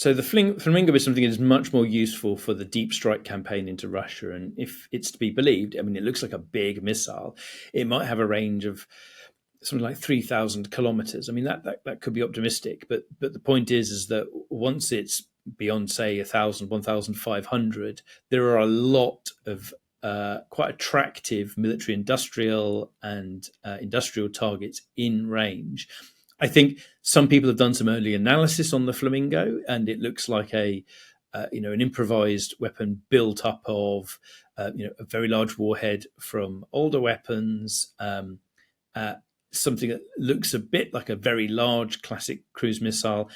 So the Flamingo is something that is much more useful for the deep strike campaign into Russia. And if it's to be believed, I mean, it looks like a big missile. It might have a range of something like 3,000 kilometers. I mean, that could be optimistic. But the point is that once it's beyond, say, 1,000, 1,500, there are a lot of quite attractive military industrial and industrial targets in range. I think some people have done some early analysis on the Flamingo, and it looks like an improvised weapon built up of a very large warhead from older weapons, something that looks a bit like a very large classic cruise missile.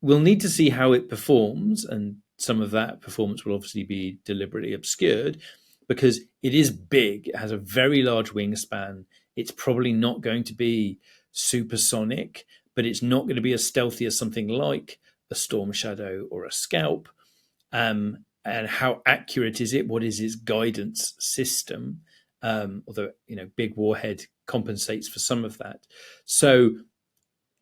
We'll need to see how it performs, and some of that performance will obviously be deliberately obscured because it is big. It has a very large wingspan. It's probably not going to be supersonic, but it's not going to be as stealthy as something like a Storm Shadow or a Scalp. And how accurate is it? What is its guidance system? Although, big warhead compensates for some of that. So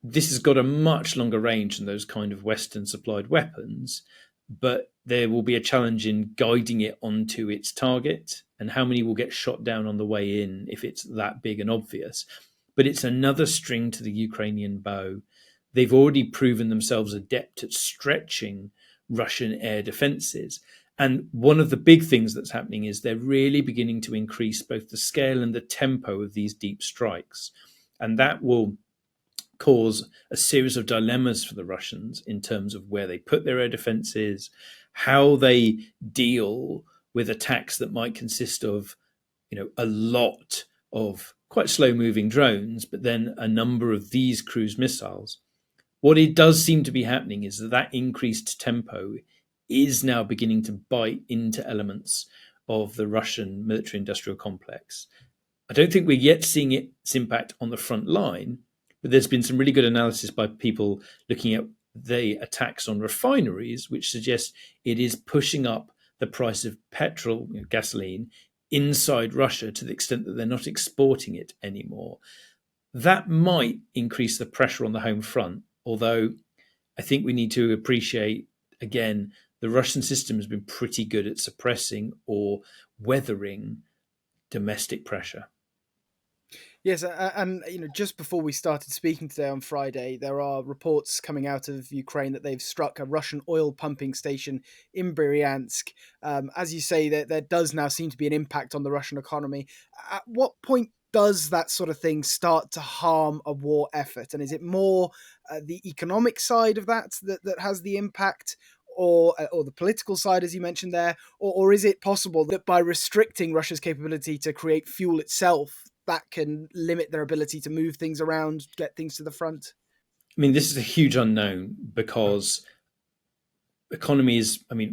this has got a much longer range than those kind of Western supplied weapons, but there will be a challenge in guiding it onto its target, and how many will get shot down on the way in if it's that big and obvious. But it's another string to the Ukrainian bow. They've already proven themselves adept at stretching Russian air defenses. And one of the big things that's happening is they're really beginning to increase both the scale and the tempo of these deep strikes. And that will cause a series of dilemmas for the Russians in terms of where they put their air defenses, how they deal with attacks that might consist of, a lot of quite slow-moving drones, but then a number of these cruise missiles. What it does seem to be happening is that increased tempo is now beginning to bite into elements of the Russian military-industrial complex. I don't think we're yet seeing its impact on the front line, but there's been some really good analysis by people looking at the attacks on refineries, which suggests it is pushing up the price of petrol, gasoline, inside Russia to the extent that they're not exporting it anymore. That might increase the pressure on the home front, although I think we need to appreciate, again, the Russian system has been pretty good at suppressing or weathering domestic pressure. Yes, and just before we started speaking today on Friday, there are reports coming out of Ukraine that they've struck a Russian oil pumping station in Bryansk. As you say, there does now seem to be an impact on the Russian economy. At what point does that sort of thing start to harm a war effort? And is it more the economic side of that has the impact, or the political side, as you mentioned there, or is it possible that by restricting Russia's capability to create fuel itself, that can limit their ability to move things around, get things to the front? I mean, this is a huge unknown because economies and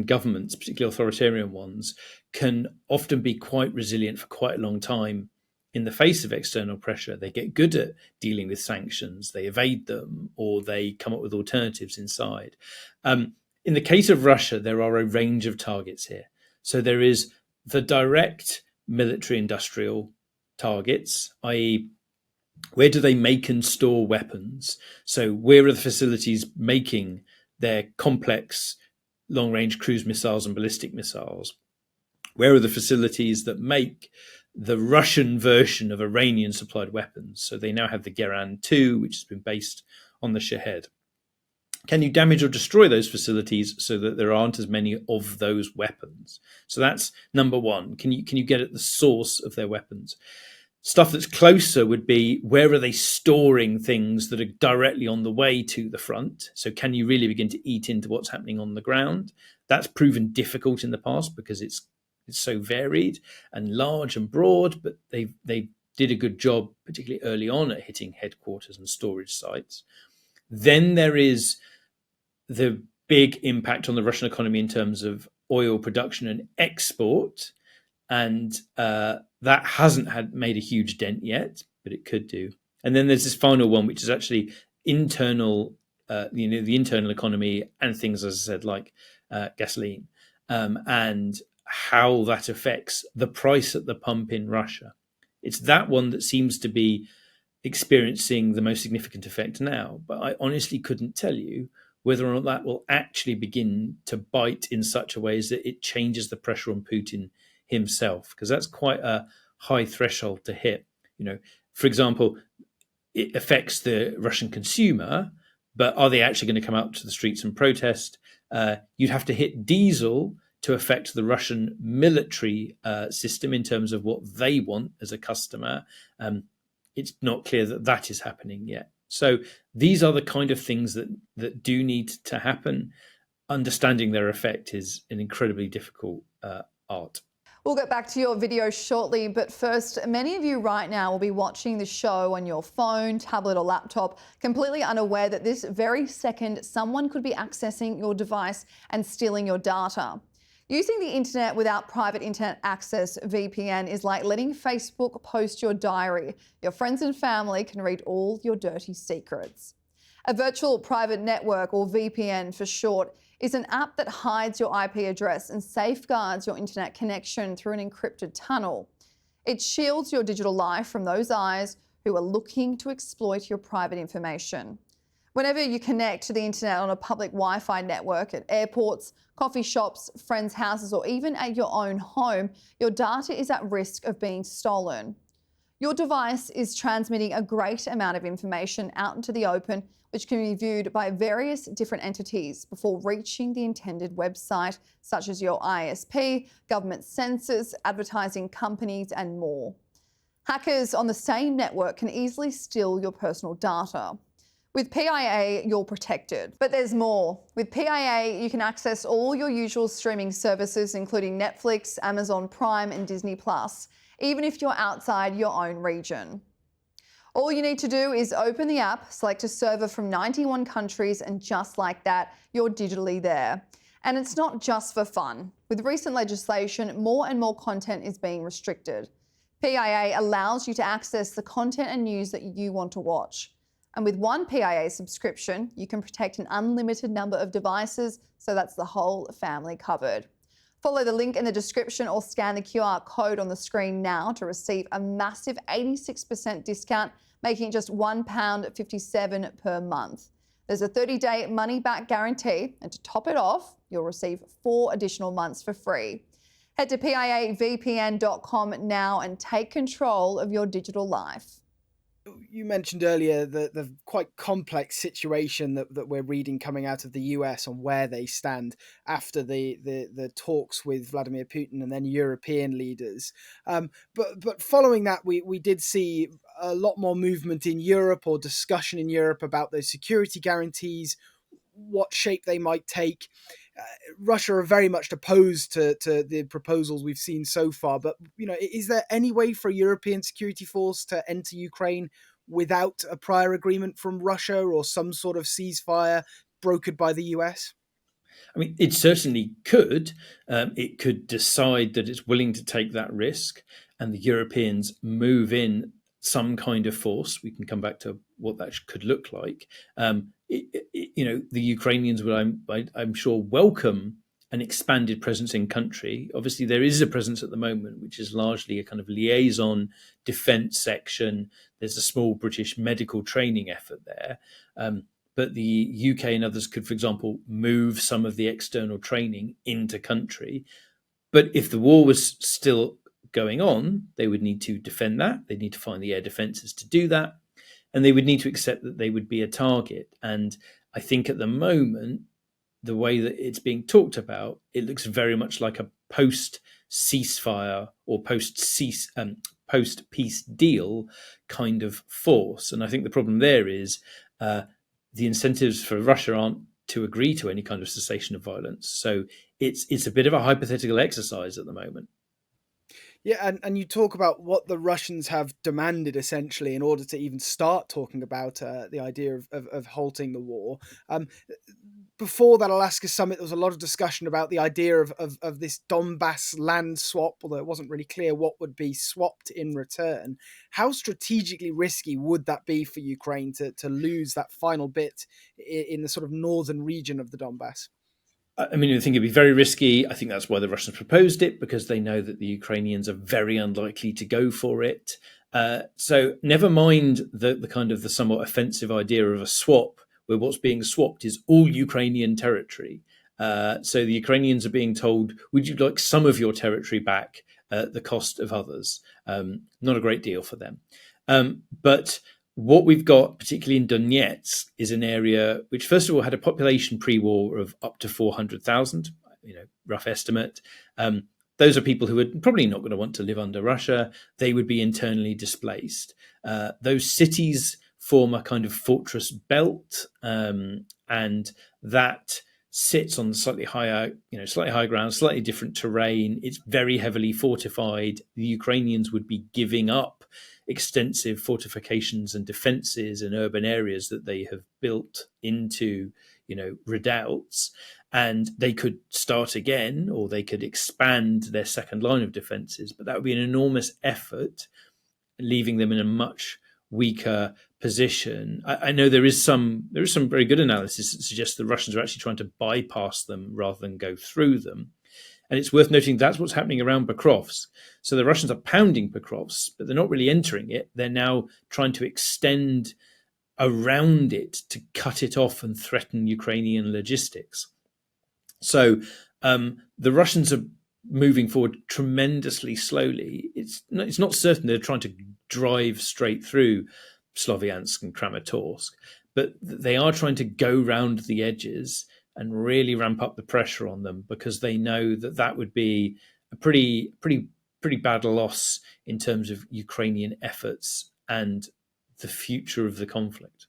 governments, particularly authoritarian ones, can often be quite resilient for quite a long time in the face of external pressure. They get good at dealing with sanctions, they evade them, or they come up with alternatives inside. In the case of Russia, there are a range of targets here. So there is the direct military industrial targets, i.e., where do they make and store weapons? So where are the facilities making their complex long-range cruise missiles and ballistic missiles? Where are the facilities that make the Russian version of Iranian-supplied weapons? So they now have the Geran 2, which has been based on the Shahed. Can you damage or destroy those facilities so that there aren't as many of those weapons? So that's number one. Can you get at the source of their weapons? Stuff that's closer would be, where are they storing things that are directly on the way to the front? So can you really begin to eat into what's happening on the ground? That's proven difficult in the past because it's so varied and large and broad, but they did a good job, particularly early on, at hitting headquarters and storage sites. Then there is the big impact on the Russian economy in terms of oil production and export. And that hasn't made a huge dent yet, but it could do. And then there's this final one, which is actually internal, the internal economy and things, as I said, like gasoline, and how that affects the price at the pump in Russia. It's that one that seems to be experiencing the most significant effect now. But I honestly couldn't tell you whether or not that will actually begin to bite in such a way as that it changes the pressure on Putin himself, because that's quite a high threshold to hit. For example, it affects the Russian consumer, but are they actually going to come out to the streets and protest? You'd have to hit diesel to affect the Russian military system in terms of what they want as a customer. It's not clear that that is happening yet. So these are the kind of things that do need to happen. Understanding their effect is an incredibly difficult art. We'll get back to your video shortly, but first, many of you right now will be watching the show on your phone, tablet or laptop, completely unaware that this very second someone could be accessing your device and stealing your data. Using the internet without private internet access, VPN, is like letting Facebook post your diary. Your friends and family can read all your dirty secrets. A virtual private network, or VPN for short, is an app that hides your IP address and safeguards your internet connection through an encrypted tunnel. It shields your digital life from those eyes who are looking to exploit your private information. Whenever you connect to the internet on a public Wi-Fi network at airports, coffee shops, friends' houses, or even at your own home, your data is at risk of being stolen. Your device is transmitting a great amount of information out into the open, which can be viewed by various different entities before reaching the intended website, such as your ISP, government censors, advertising companies, and more. Hackers on the same network can easily steal your personal data. With PIA, you're protected. But there's more. With PIA, you can access all your usual streaming services, including Netflix, Amazon Prime, and Disney+, even if you're outside your own region. All you need to do is open the app, select a server from 91 countries, and just like that, you're digitally there. And it's not just for fun. With recent legislation, more and more content is being restricted. PIA allows you to access the content and news that you want to watch. And with one PIA subscription, you can protect an unlimited number of devices, so that's the whole family covered. Follow the link in the description or scan the QR code on the screen now to receive a massive 86% discount, making it just £1.57 per month. There's a 30-day money-back guarantee, and to top it off, you'll receive 4 additional months for free. Head to piavpn.com now and take control of your digital life. You mentioned earlier the quite complex situation that we're reading coming out of the US on where they stand after the talks with Vladimir Putin and then European leaders. But following that, we did see a lot more movement in Europe, or discussion in Europe about those security guarantees, what shape they might take. Russia are very much opposed to the proposals we've seen so far. But, is there any way for a European security force to enter Ukraine without a prior agreement from Russia or some sort of ceasefire brokered by the US? I mean, it certainly could. It could decide that it's willing to take that risk, and the Europeans move in some kind of force. We can come back to what that could look like. The Ukrainians would, I'm sure, welcome an expanded presence in country. Obviously, there is a presence at the moment, which is largely a kind of liaison defence section. There's a small British medical training effort there. But the UK and others could, for example, move some of the external training into country. But if the war was still going on, they would need to defend that. They'd need to find the air defences to do that. And they would need to accept that they would be a target. And I think at the moment, the way that it's being talked about, it looks very much like a post-ceasefire or post-peace deal kind of force. And I think the problem there is the incentives for Russia aren't to agree to any kind of cessation of violence. So it's a bit of a hypothetical exercise at the moment. Yeah, and you talk about what the Russians have demanded, essentially, in order to even start talking about the idea of halting the war. Before that Alaska summit, there was a lot of discussion about the idea of this Donbas land swap, although it wasn't really clear what would be swapped in return. How strategically risky would that be for Ukraine to lose that final bit in the sort of northern region of the Donbas? I mean, I think it'd be very risky. I think that's why the Russians proposed it, because they know that the Ukrainians are very unlikely to go for it. So never mind the kind of the somewhat offensive idea of a swap, where what's being swapped is all Ukrainian territory. So the Ukrainians are being told, would you like some of your territory back at the cost of others? Not a great deal for them. But what we've got, particularly in Donetsk, is an area which, first of all, had a population pre-war of up to 400,000, rough estimate. Those are people who are probably not going to want to live under Russia. They would be internally displaced. Those cities form a kind of fortress belt, and that sits on slightly higher ground, slightly different terrain. It's very heavily fortified. The Ukrainians would be giving up extensive fortifications and defenses in urban areas that they have built into, redoubts, and they could start again, or they could expand their second line of defenses. But that would be an enormous effort, leaving them in a much weaker position. I know there is some very good analysis that suggests the Russians are actually trying to bypass them rather than go through them. And it's worth noting that's what's happening around Pokrovsk. So the Russians are pounding Pokrovsk, but they're not really entering it. They're now trying to extend around it to cut it off and threaten Ukrainian logistics. So the Russians are moving forward tremendously slowly. It's not certain they're trying to drive straight through Sloviansk and Kramatorsk, but they are trying to go round the edges and really ramp up the pressure on them, because they know that would be a pretty bad loss in terms of Ukrainian efforts and the future of the conflict.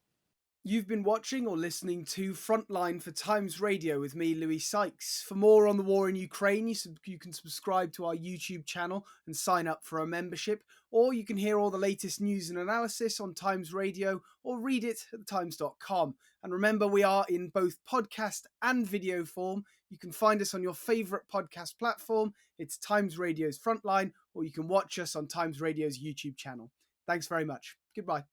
You've been watching or listening to Frontline for Times Radio with me, Louis Sykes. For more on the war in Ukraine, you can subscribe to our YouTube channel and sign up for a membership, or you can hear all the latest news and analysis on Times Radio, or read it at thetimes.com. And remember, we are in both podcast and video form. You can find us on your favourite podcast platform. It's Times Radio's Frontline, or you can watch us on Times Radio's YouTube channel. Thanks very much. Goodbye.